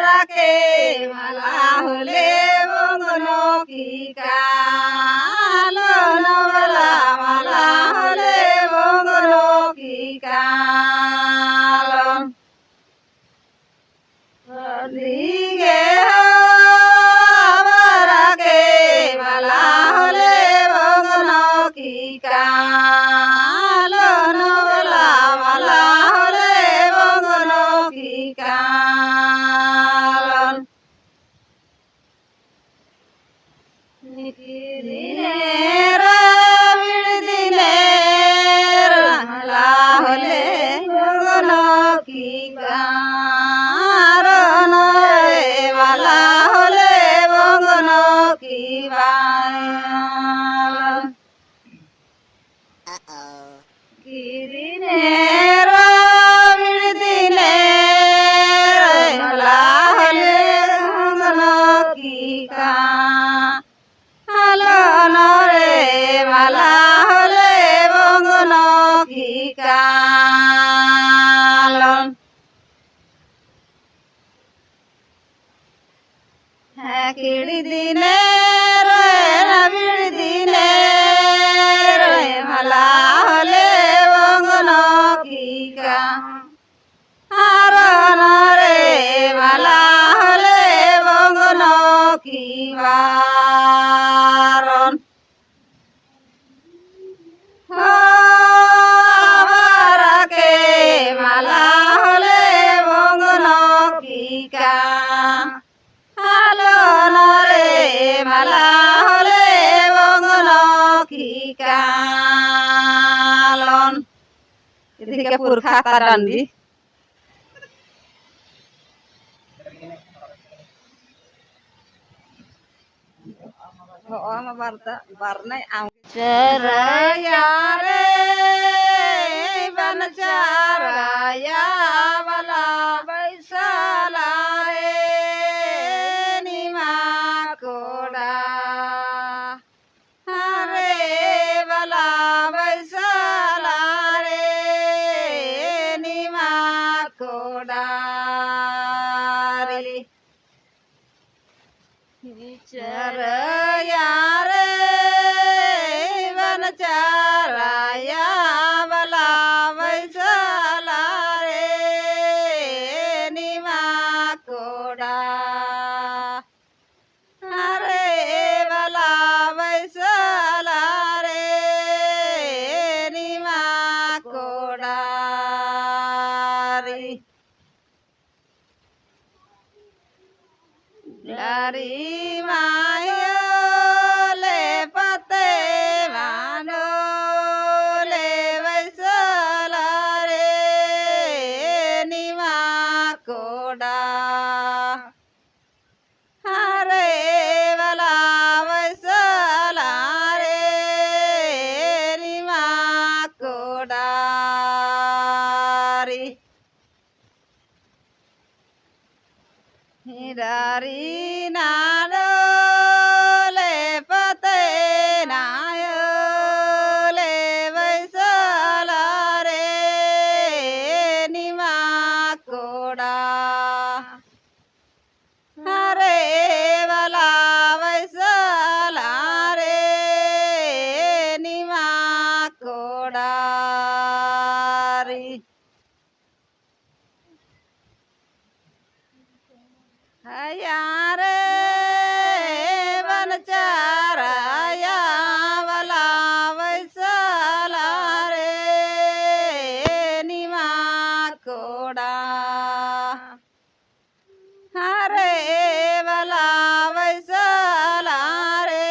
के मला होले बंगनो की कालो नवला मला होले बंगनो की कालो दिगे हमारा के मला होले बंगनो की कालो नवला मला होले बंगनो की कालो किड़ी दिने बिड़ी दिने मला होले बंगनो की कारण रे मला होले बंगनो की वारण हमारा के मला होले बंगनो की मला होले बंगनो की कालन इधर पुरखा तारंदी चरया रे बन चरया वाला बैसला रे निमा कोड़ा हरे वाला बैसला रे निमा कोड़ा रे चरया रे बन चरया वाला बैसला रे निमा कोड़ा हरे वाला बैसला रे निमा कोड़ा रे लारी मायो ले पते मानो ले बैसला रे निमा कोड़ा हरे वाला बैसला रे निमा कोड़ा रे हिरारी नानो ले पते नायो ले बैसला रे निमा कोड़ा हरे वाला बैसला रे निमा कोड़ा रे यारे बन चरया वाला बैसला रे निमा कोड़ा हरे वाला बैसला रे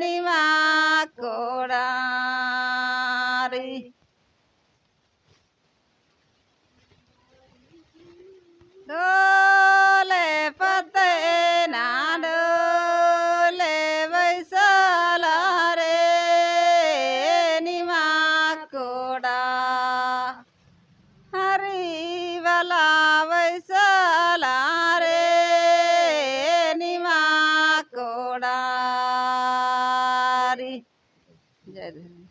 निमा कोड़ा रे डोले पते ना डोले बैसला रे निमा कोड़ा हरी वाला बैसला रे निमा कोड़ा रे जय धन्यवाद।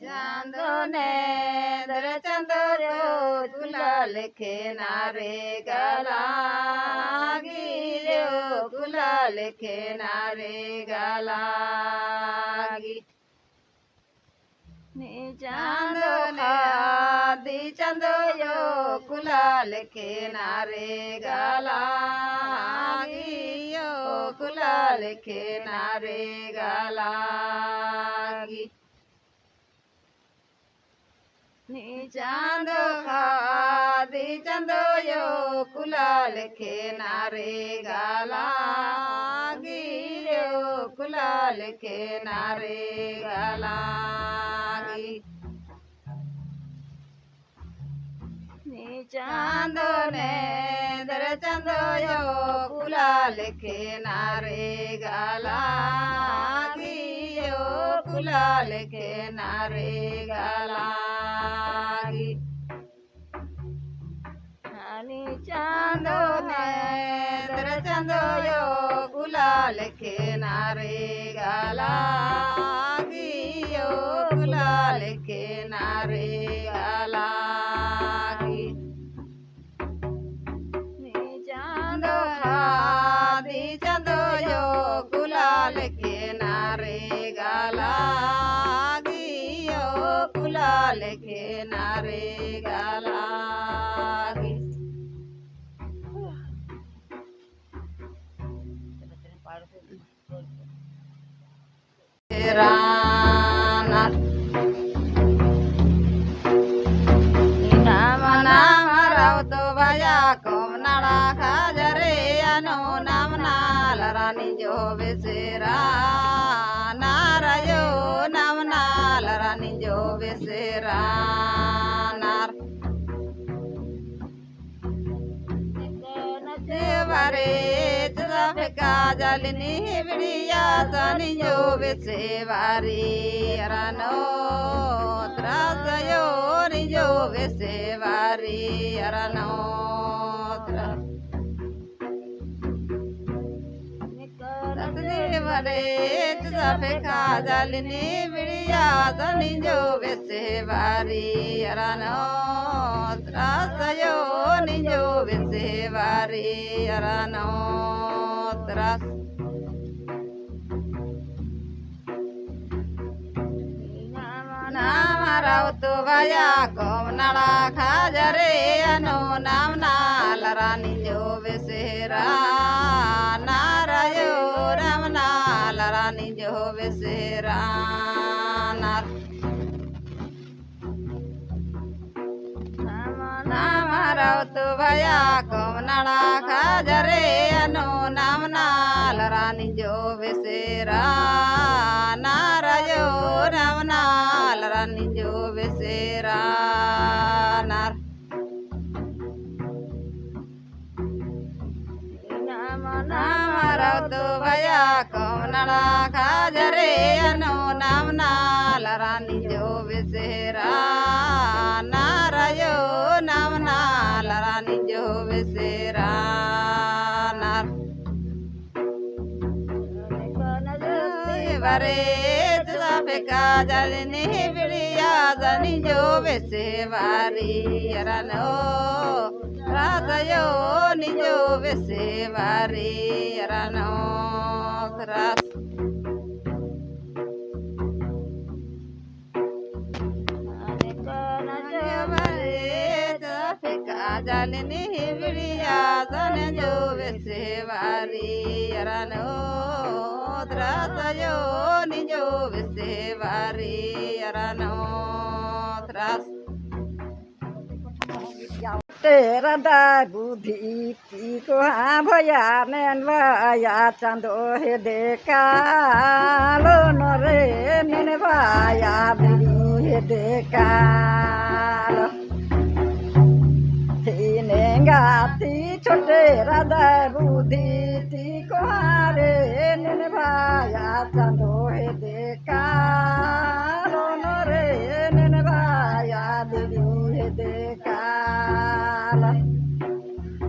चांदो ने दर चंदो रो गुलाल खेनारे गलागी रो गुलाल खेनारे गलागी नी चांदो ने आदि चंदो यो गुलाल खेनारे गलागी यो गुलाल खेनारे गलागी नी चांदो खादी चंदो यो गुलाल खेनारे गलागी यो गुलाल खेनारे गलागी नी चांदो ने दर चंदो यो गुलाल खेनारे गलागी यो गुलाल खेनारे गलागी नी चांदो ने दर चंदो यो गुलाल खेनारे गलागी यो गुलाल खेनारे गलागी नी चांदो खादी चंदो यो गुलाल खेनारे गलागी यो गुलाल खेनारे गलागी राना नाम नाम रावतो भया कोम नाड़ा खाजरे अनो नाम नाल रानी जो बेसेरा नारायो नाम नाल रानी जो बेसेरा नार देवरे जफका जलनी बिड़िया जानी जो बेसेवारी अरानो त्रासयो निजो बेसेवारी अरानो देवरे जफका जलनी बिड़िया जानी जो बेसेवारी अरानो त्रासयो निजो बेसेवारी अरानो त्रास नाम रावतो भया कोम नाड़ा खाजरे अनो नाम नाल रानी जो बेसेरा नारायो राम नाल रानी जो बेसेरा नार नाम रावतो भया कोम नाड़ा खाजरे अनो नाम नाल रानी जो बेसेरा नारायो राम नाल रानी जो बेसेरा नार नाम रावतो भया कोम नाड़ा खाजरे अनो नाम नाल रानी जो बेसेरा नारायो नाम नाल रानी जो बेसेरा नार बरे जफका जलनी बिड़िया जानी जो बेसेवारी अरानो रासयो निजो बेसेवारी अरानो रास जलनी बिड़िया जानी जो बेसेवारी अरानो त्रासयो निजो बेसेवारी अरानो त्रास तेरा दाय बुद्धि ती को हाँ भया नैन भाया चंदो हे देखा लो नरे नैन भाया बिरू हे देखा ती छोटे राधा बुद्धि ती को हारे नैन भाया चंदो हे देखा लो नरे नैन भाया बिरू हे देखा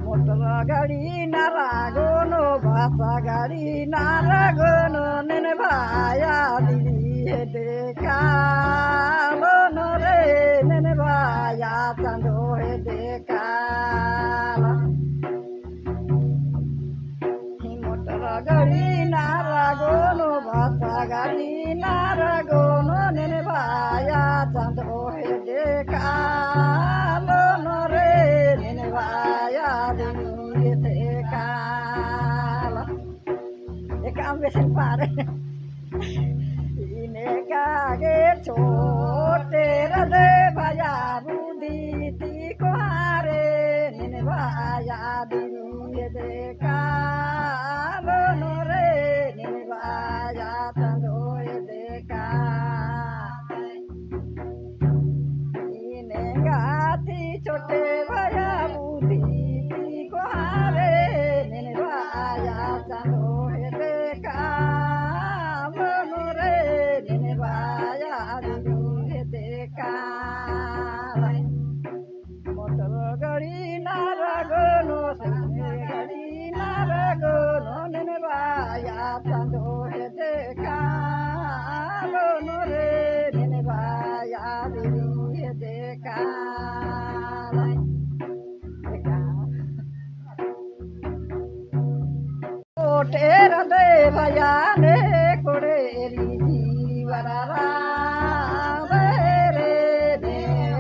मोटर गाड़ी नारा गोनो भाषा गाड़ी नारा गोनो नैन nene vaya dili dekha lo no re nene vaya chando he dekha motor gari narago no bata gari narago no nene vaya chando he dekha lo no re nene vaya dili dekha cambia sin pare inegage chote rade baya budi ti ko hare nene baya dini de kalo no re nene baya tando de ka inegati chote baya budi ti ko hare nene baya tando Tera de bhayane koderi jivarara re de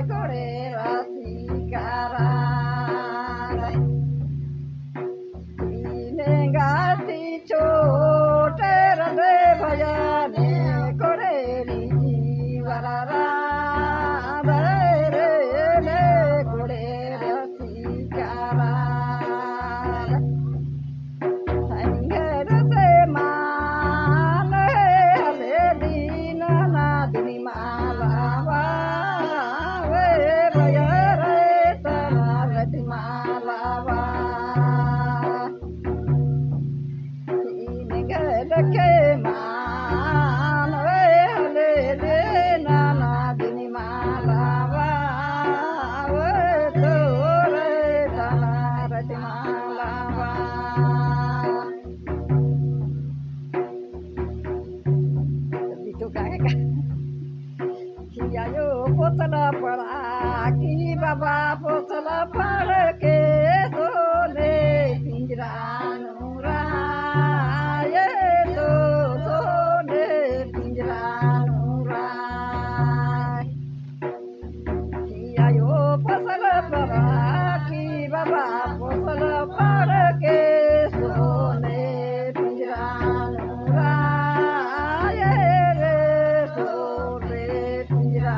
kodera sikara inengati chotera de bhayane koderi jivarara re de kodera sikara potala para ki baba potala para ke sole pinjra nura ye to sole pinjra nura ya yo potala para ki baba potala para ke sole pinjra nura ye sole pinjra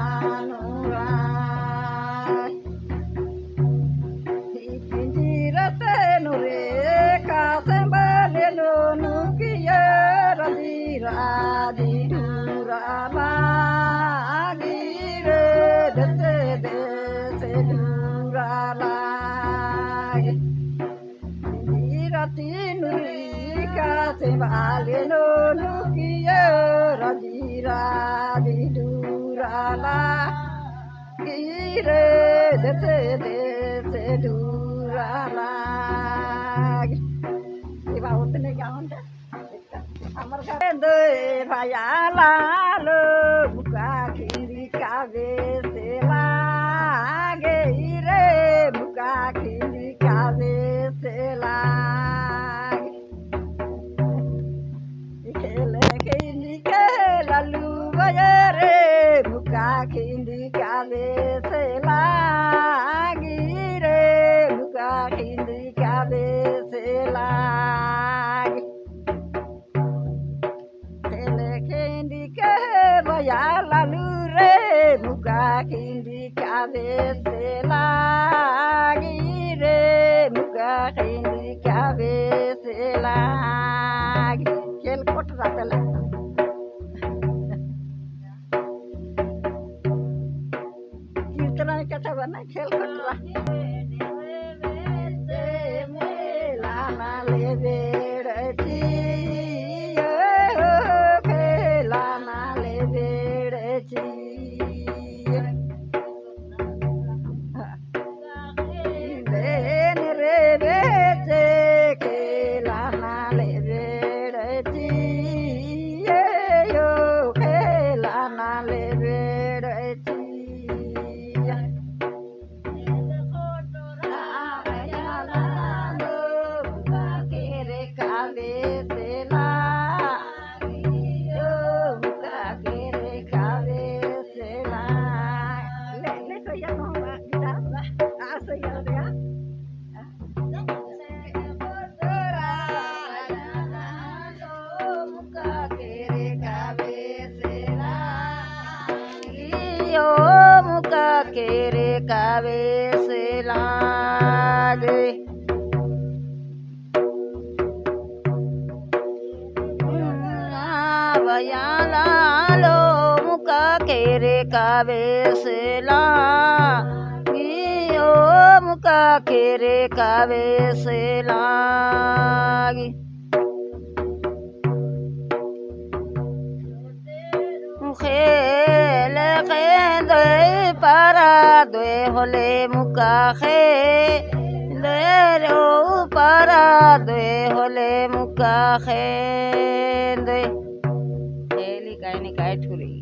Radhi Durala Gire de Durala Rati Nurika se vale no nukiya Radhi Durala Gire de Durala Iba utne kya honda amar de bhaya lalo buka khindi kave se lage re buka khindi kave se lage khele khindi ke lalu bayare buka khindi kave se lage re buka khindi kave se lage Kendi ke केरे कावे से लागे भैया लालो मुका केरे कावे से लागी ओ मुका केरे कावे से लागी खेल खेदे पारा दे होले मुका खेले रो पारा दे होले मुका खेदे खेली काई काय ठुरी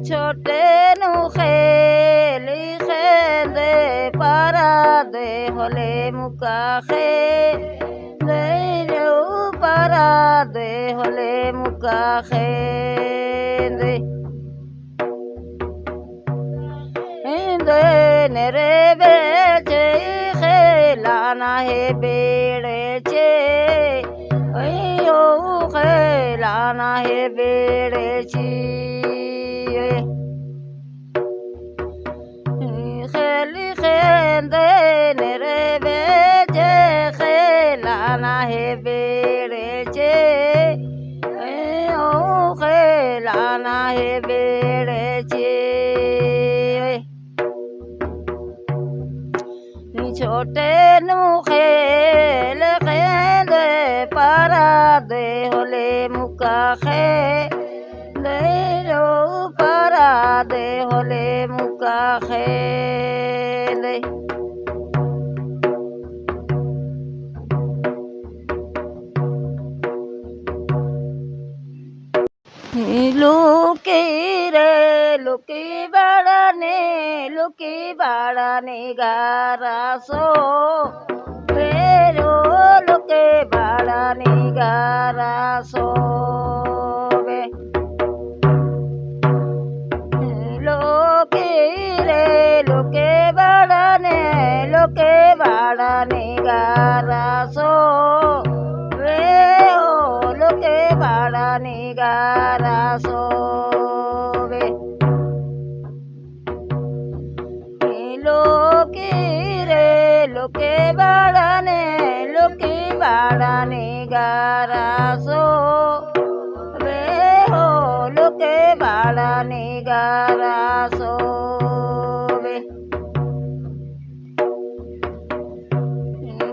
छोटे नु खेली खेदे पारा दे होले मुका खेले रो पारा दे होले मुका खेदे नेरे बेचे खेलाना है बेड़े चे ओ खेलाना है बेड़े ची खेली खेंदे नेरे बेचे खेलाना है बेड़े चे ओ खेलाना है बेड़े चे छोटे नु खेल खेंदे पारा दे होले मुका खेले रो पारा दे होले मुका खेले लुकी रे लुकी बाड़ाने गारा सो रो लुके बाड़ाने गारा सो बे लुकी रे लुके बाड़ाने गारा सो रे ओ लुके बाड़ाने गारा सो बे लोके बाड़ाने गारा सो रे हो लोके बाड़ाने गारा सो बे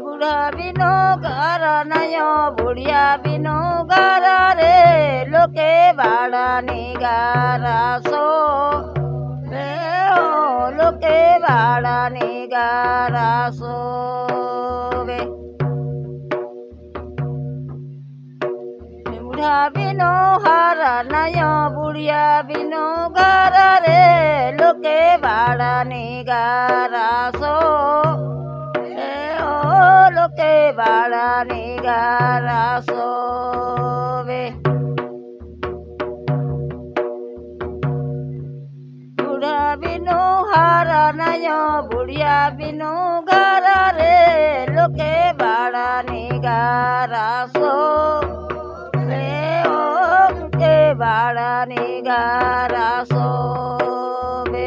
बुढ़ा बिनो गारा नयो बुढ़िया बिनो गारा रे लोके बाड़ाने गारा सो रे हो लोके बाड़ाने गारा सो बे बुढ़ा बिनो हारा नयो बुढ़िया बिनो गारा रे लोके बाड़ाने गारा सो रे ओ लोके बाड़ाने गारा सो बे बुढ़ा बिनो हारा नयो बुढ़िया बिनो गारा रे लोके बाड़ाने गारा सो रे ओ के बाड़ाने गारा सो बे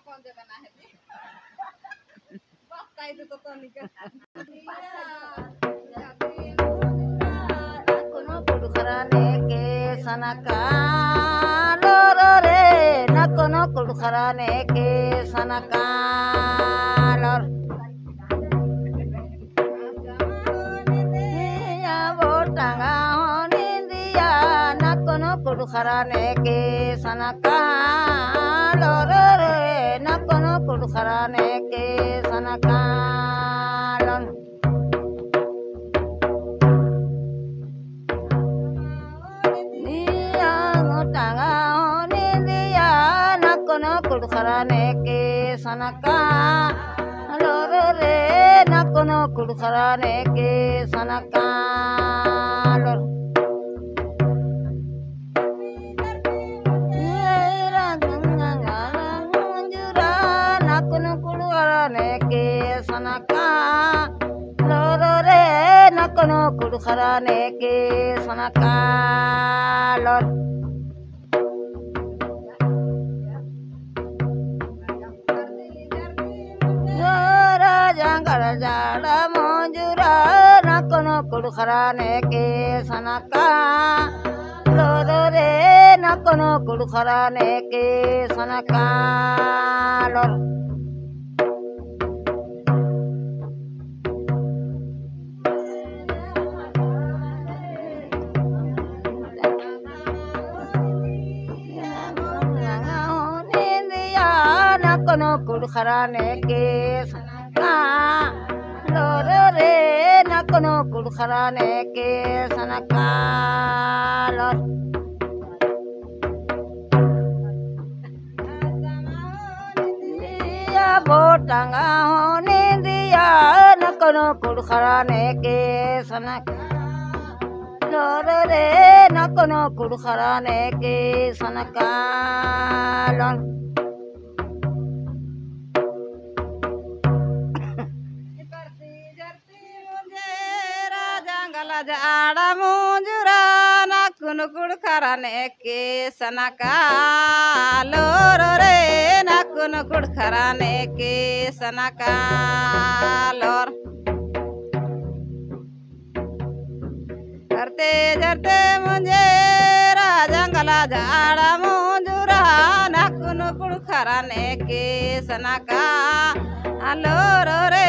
कौन से बना है कुड़खराने के सनका रे नकोनो कुड़खराने के सनका वो टांगा निंदिया नकोनो कुड़खराने के सनका रे नकोनो कुड़खराने के सनका कुड़खराने के सनका रे नकोनो कुड़खराने के सनका नकोनो कुड़खराने के सनका रे नकोनो कुड़खराने के सनका जाड़ा मोजुरा नकनो कुड़खराने के सनका लो रे नकनो कुड़खराने के सनका लो नकनो कुड़खराने के सनका लो रे नकनो कुड़खराने के सनका लो बोटंगा होने दिया नकनो कुड़खराने के सनका लो रे नकनो कुड़खराने के सनका लो जाड़ा मोजुरा नकुन कुड़खराने के सनका लो रे नकुन कुड़खराने के सनका लोर करते जरते मुझे जंगला जाड़ा मोजुरा नकुन कुड़खराने के सनका लो रे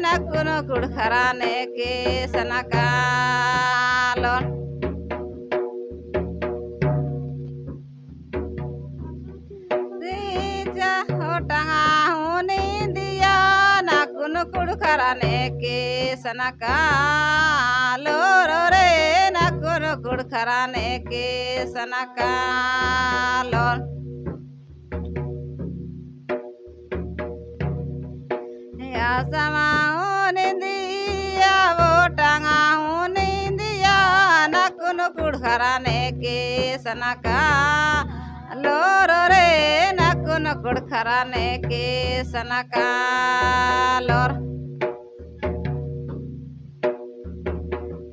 नकुन कुड़खराने के सनका लोर टंगा होने दिया नकुन कुड़खराने के सनका लो रे नकुन कुड़खराने के सनका लोर समाने दिया वो टंगा होने दिया नकुन कुड़खराने के सनका लो रे नकुन कुड़खराने के सनका लोर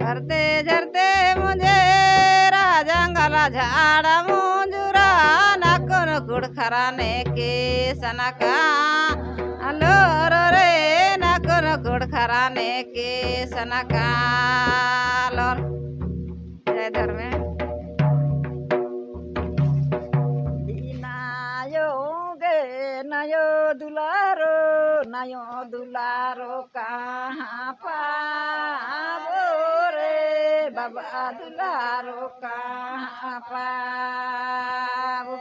करते जरते मुझे जंगला झाड़ा मोजुरा नकुन कुड़खराने के सनका लो रे नकुन कुड़खराने के सनका लोर जय धर्मे नयो दुलारो कहाँ पावो रे बाबा दुलारो कहाँ पावो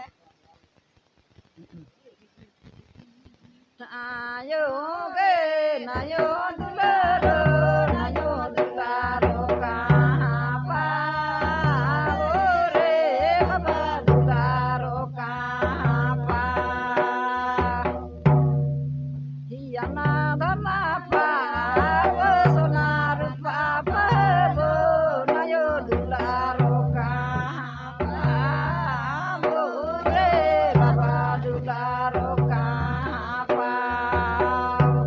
नयो दुलारो कहाँ पावो रे बाबा दुलारो कहाँ पावो हियाना धना पावो सोना रूपा पावो नयो दुलारो कहाँ पावो रे बाबा दुलारो कहाँ पावो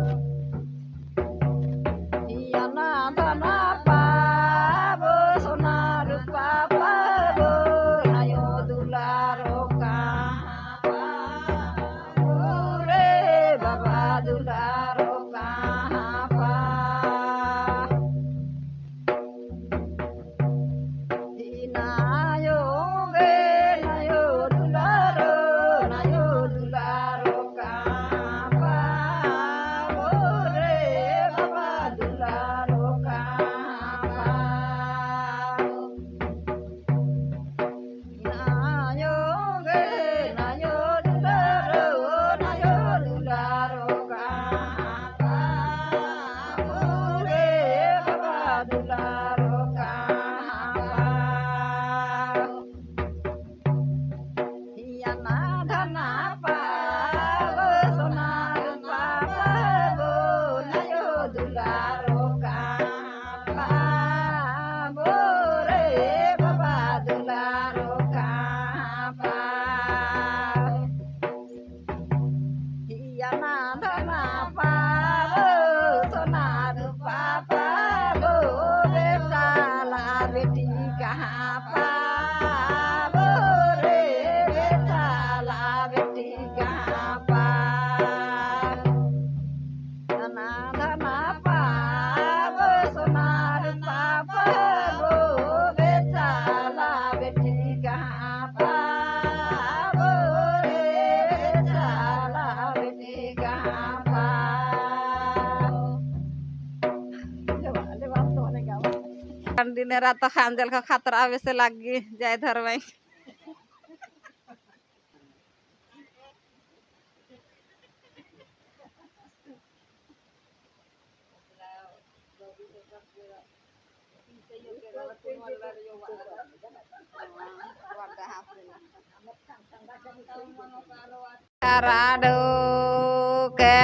हियाना धना पावो सोना रूपा पावो नयो दुलारो कहाँ पावो रे बाबा दुलारो कहाँ पावो नयो दुलारो कहाँ पावो रे बाबा दुलारो कहाँ पावो नयो दुलारो कहाँ पावो रे बाबा दुलारो कहाँ पावो हियाना धना पावो सोना रूपा पावो नयो दुलारो कहाँ पावो रे बाबा दुलारो कहाँ पावो हियाना धना पावो सोना रूपा पावो रे साला बेटी कहाँ पावो रे साला बेटी कहाँ पावो धना दिन रात तो खान जल का खतरा वैसे लगी जाए धर में कराडो के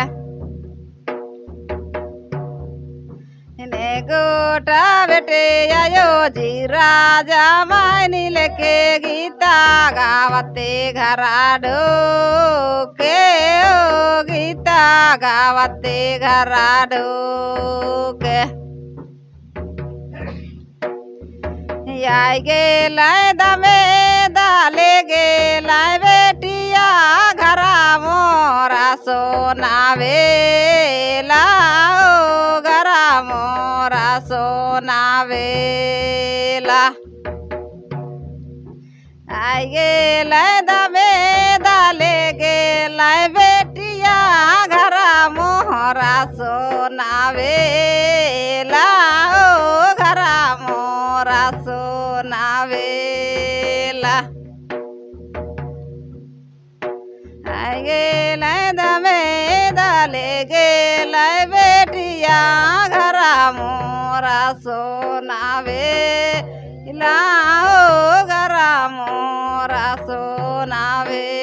ने गोटा बेटे आयो जी राजा मायनी लेके गीता गावते घराडो के ओ गीता गावते घराडो के आय गेलाय दमे दाले गेलाय बेटिया घरा मोरा सोनावेला ओ घरा मोरा सोनावेला आय गेलाय दमे दाले गेलाय बेटिया घरा मोरा सोनावेला ओ घरा मोरा सोनावेला आय गेलाय दमे दाले गेलाय बेटिया घरा मोरा सोनावेला ओ घरा मोरा सोनावेला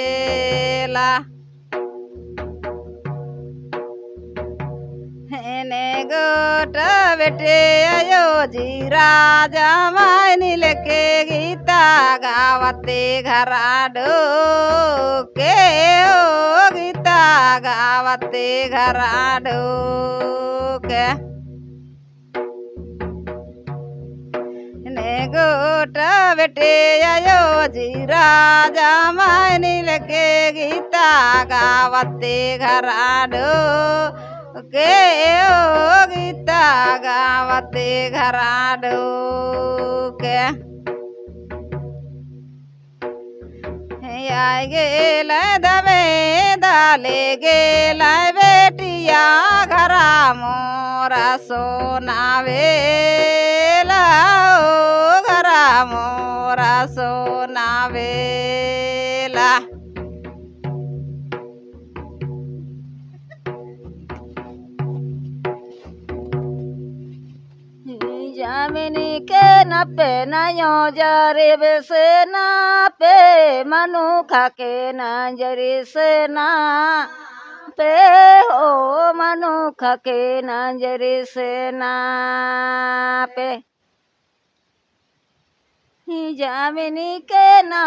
ने गोट बेटे आयो जी राजा मायनी लेके गीता गावते घराडो के ओ गीता गावते घराडो के ने गोट बेटे आयो जी राजा मायनी लेके गीता गावते घराडो के ओ गीता गावते घराडो के आय गेलाय दमे दाले गेलाय बेटिया घरा मोरा सोनावेला ओ घरा मोरा सोनावेला जामिनी के नपे नयो जरे बेसे ना पे मनुखा के नजरी से ना पे हो मनुखा के नजरी से ना पे जामिनी के ना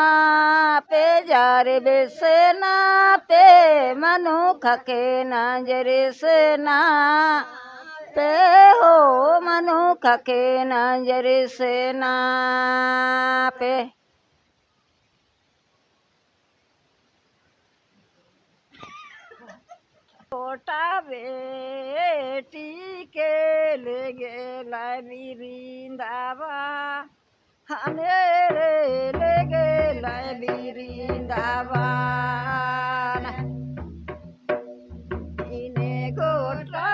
पे जरे बेसे ना पे मनुखा के नजरी से ना पे हो मनुख के नजर से ना पे छोटा बेटी के ले गेला बिरिंदावा हमेरे ले गेला बिरिंदावा इने गोटा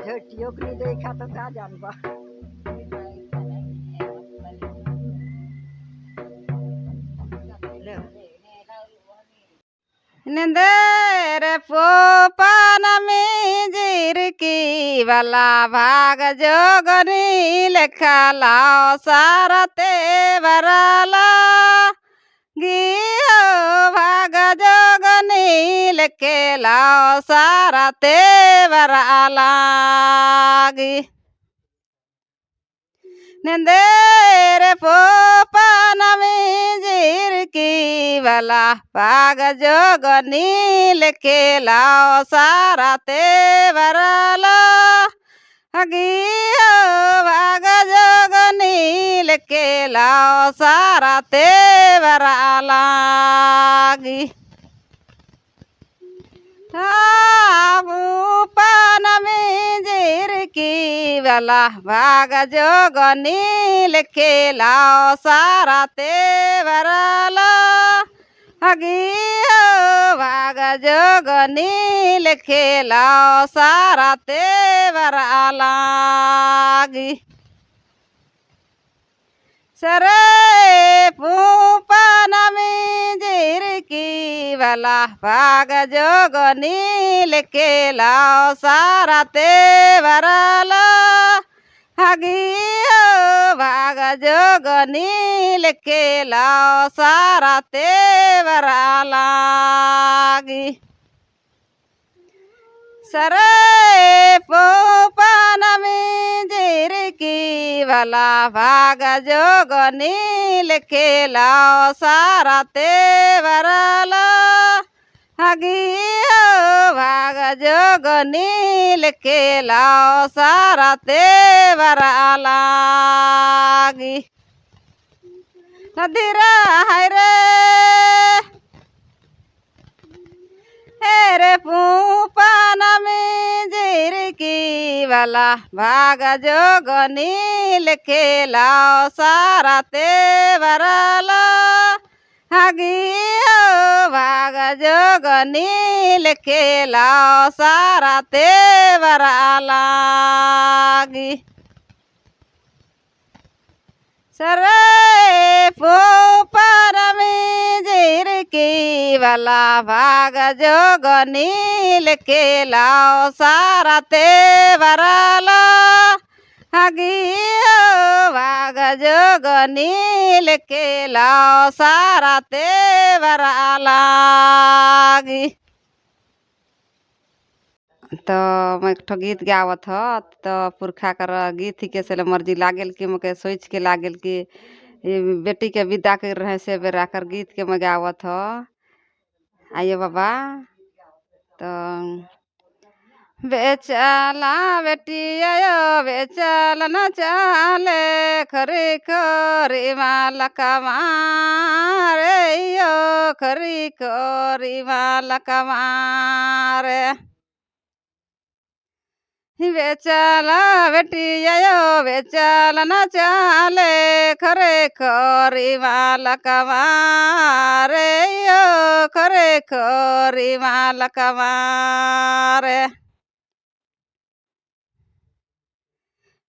झटियों की देखा तो का जानबा निंदेर पोपान में जीर की वाला भाग जोगनी लेखा लाओ सारते बराला गियो भाग जोगनी लेके लाओ सारा तेवर लागी नंदेरे पोपन में जीर की वाला पाग जोग नील के लाओ सारा तेवर ला हगियो भाग जोग नील के लाओ सारा तेवर लागी पान में जीर की वाला भाग जोग नील के लाओ सारा तेवर ला हगियो भाग जोग नील के लाओ सारा तेवर लागी सरे पूपन में जीर की वाला भाग जोग नील के लाओ सारा तेवर ला हगियो भाग जोग नील के लाओ सारा तेवर लागी सरे पोपन में जीर की वाला भाग जोग नील के लाओ सारा तेवर ला हगियो भाग जोग नील के लाओ सारा तेवर लागी नदीरा है रे पूपन में जीर की वाला भाग जोग नील के लाओ सारा तेवर ला हगियो भाग जोग नील के लाओ सारा तेवर लागी सरे पोपन में जीर की वाला भाग जोग नील के लाओ सारा तेवर ला हगियो भाग जोग नील के लाओ सारा तेवर लागी तो मैं एक ठो गीत गावत ह तो पुरखा कर गीत ही कैसे मर्जी लागल कि मके सोच के लागल कि ये बेटी के विदा कर रहे से बेरा कर गीत के मैं गावत ह आइए बाबा तो बेचला बेटी आयो बेचल न चाले खरी खरी मालक मारे यो खरी खरी मालक मारे बेचला बेटी आयो बेचल न चाले खरे खरी मालक मारे यो खरे खरी मालक मारे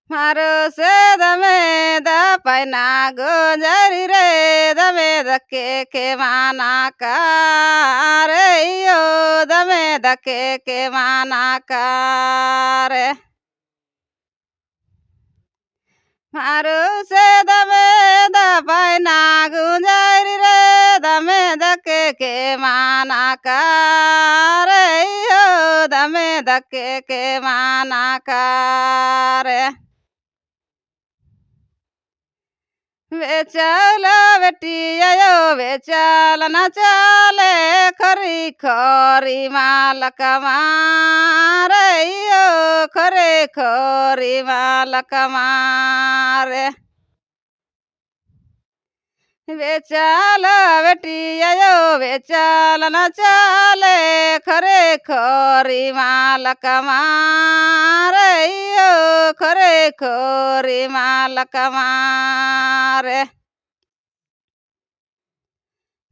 मारो से दमे द पैना गुजरी रे दमे के माना रे यो दमे के माना रे मारो से दमे द पैना गुजरी रे दमे के माना रे यो दमे के माना रे बेचल बेटी आयो बेचल न चाले खरी खरी मालक मारे यो खरे खरी मालक मारे बेचल बेटी आयो बेचल न चाले खरे खरी मालक मारे यो खरे खरी मालक मारे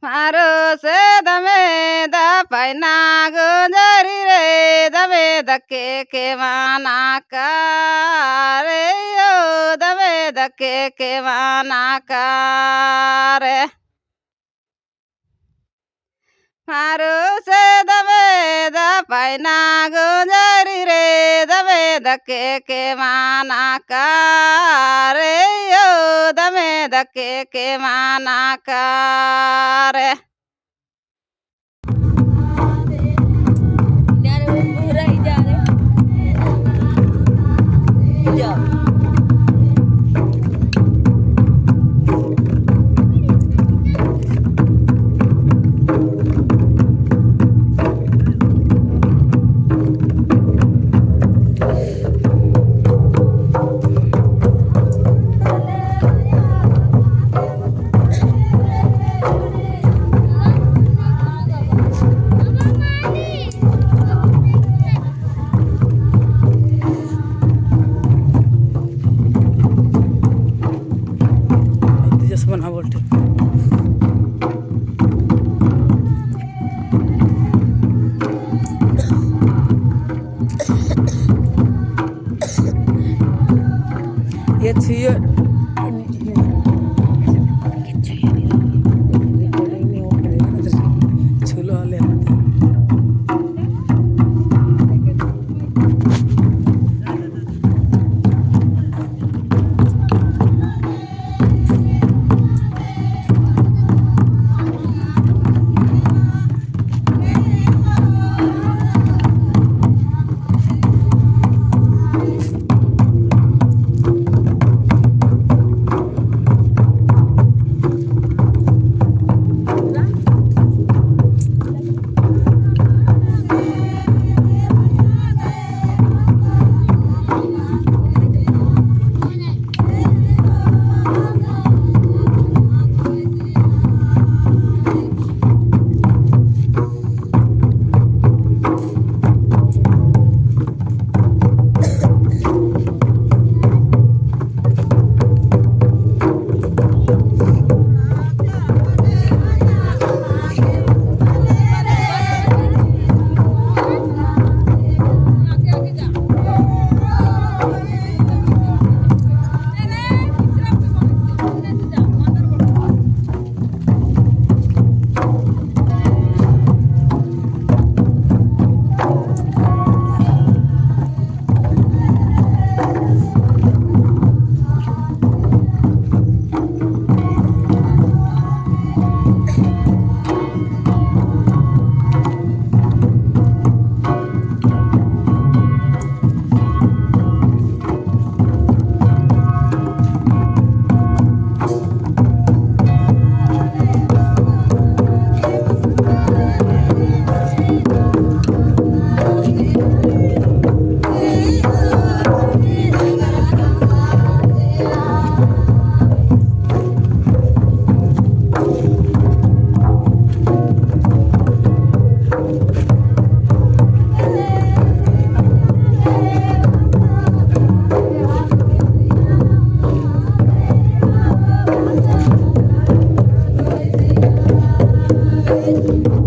मारो से दमे द पैना गुजरी रे दमे के माना रे यो दमे के माना रे मारो से दमे द पैना गुजरी रे दमे के माना रे यो दमे के माना रे रे